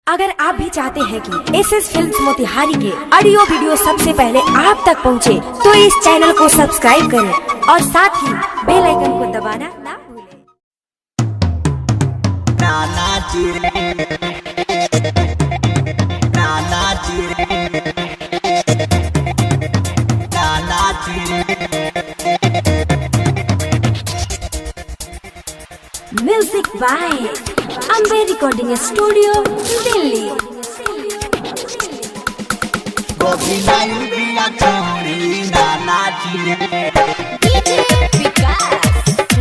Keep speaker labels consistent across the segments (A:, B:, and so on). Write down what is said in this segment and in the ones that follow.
A: अगर आप भी चाहते हैं कि SS फिल्म्स मोतिहारी के ऑडियो वीडियो सबसे पहले आप तक पहुंचे, तो इस चैनल को सब्सक्राइब करें और साथ ही बेल आइकन को दबाना ना भूलें।
B: नाना चिरे, नाना चिरे, नाना चिरे।
A: Music by Ambe recording studio Delhi.
B: गोभी नहीं बिया छोड़ी नाना चिरे।
A: डीजे विकास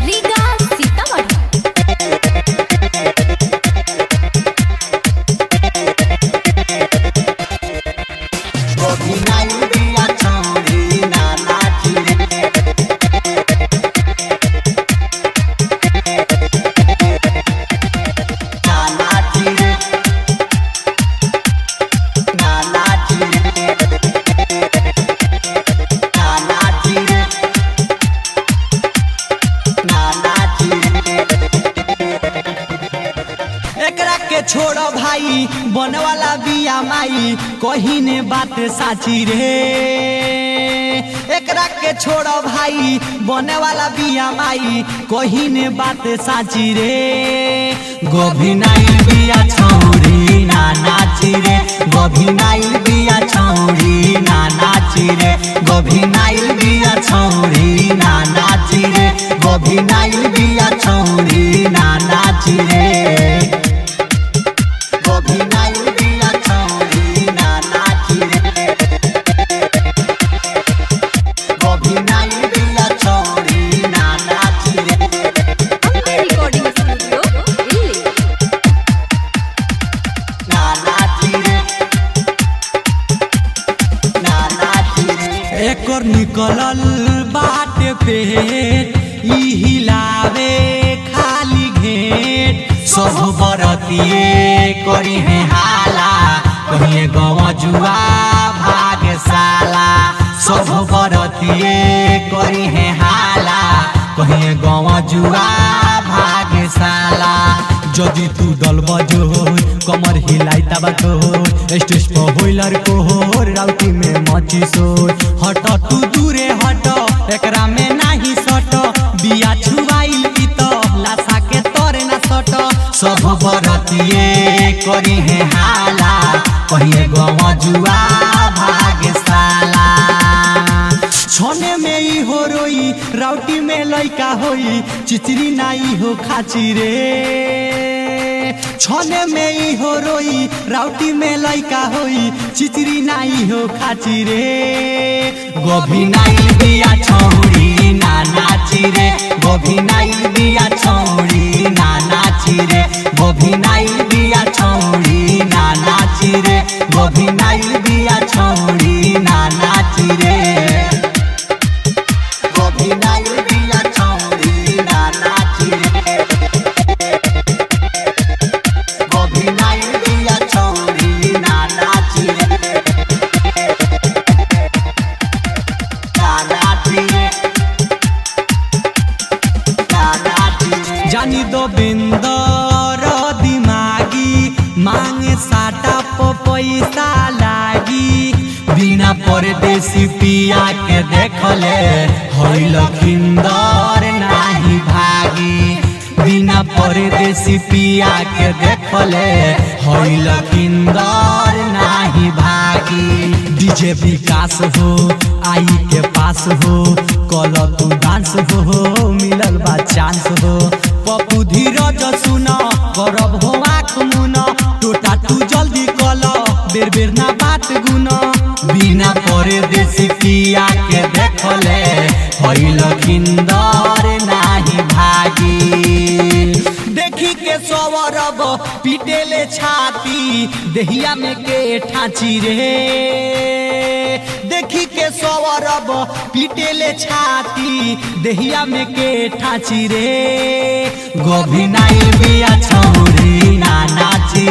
A: रीगा सीतामढ़ी।
B: गोभी नहीं बिया छोड़ी नाना चिरे। नाना चिरे, नाना चिरे, नाना चिरे, नाना चिरे। एकरा के छोड़ो भाई बने वाला बिया माई कहीं ने बात साची रे। एकरा के छोड़ो भाई बने वाला बिया माई कहीं ने बात साची रे। गोभी नाई बिया छौरी नाना चिरे। गोभी नाई बिया छौरी नाना चिरे। गोभी नाई बिया छौरी नाना चिरे। गोभी नाई बिया छौरी नाना चिरे। गोभी नाई बिया छौरी नाना चिरे। गोभी नाई बिया छौरी नाना चिरे।
A: Ambe recording studio Delhi.
B: नाना चिरे, नाना चिरे। एकर निकलल बाटे पेट ई हिलावे खाली घेट। सब बरतिए करी है हाला कहिए गवा जुआ भागशाला। सब बरतिए करी है हाला कहिए गवा जुआ भागशाला। जदि तू दल बजो कमर हिलाई तब तो स्टेज पर होइलर को राउटी में मची सोर। हट तू दूरे हट एकरा में नाही सट। बिया छुआइल की तो लाशा के तोरे ना सट। सब बरतिए करी है हाला कहिए गवा जुआ भागशाला। छोने में ही हो रोई राउटी में लइका होई चिचरी नाई हो खाची रे। छोने में ही हो रोई राउटी में लइका होई चिचरी नाई हो खाची रे। गोभी नाई बिया छौरी नाना चिरे। गोभी नाई बिया छौरी नाना चिरे। गोभी नाई बिया छौरी नाना चिरे। गोभी नाई बिया छौरी नाना चिरे। गोभी नाई बिया छौरी नाना चिरे। गोभी नाई बिया छौरी नाना चिरे। नाना चिरे, नाना चिरे। जानी दो बिंदर दिमागी मांगे साटा प पैसा लागी। बिना परदेसी पिया के देखले होइल खिंदर नाही भागी। बिना परदेसी पिया के देखले होइल खिंदर नाही भागी। डीजे विकास हो आई के पास हो कल तू डांस हो मिलल बा चांस हो। पप्पू धीरज सुन करब हो आँख मुन टोटा तू जल्दी कल बेर बेर ना बात गुन। बिना परदेसी पिया के देखले होइल खिंदर नाही भागी। देखी के सवरब पीटेले छाती देहिया में के ठाची रे। देखी के सवरब पीटेले छाती देहिया में के ठाची रे। गोभी नाई बिया छौरी नाना चिरे।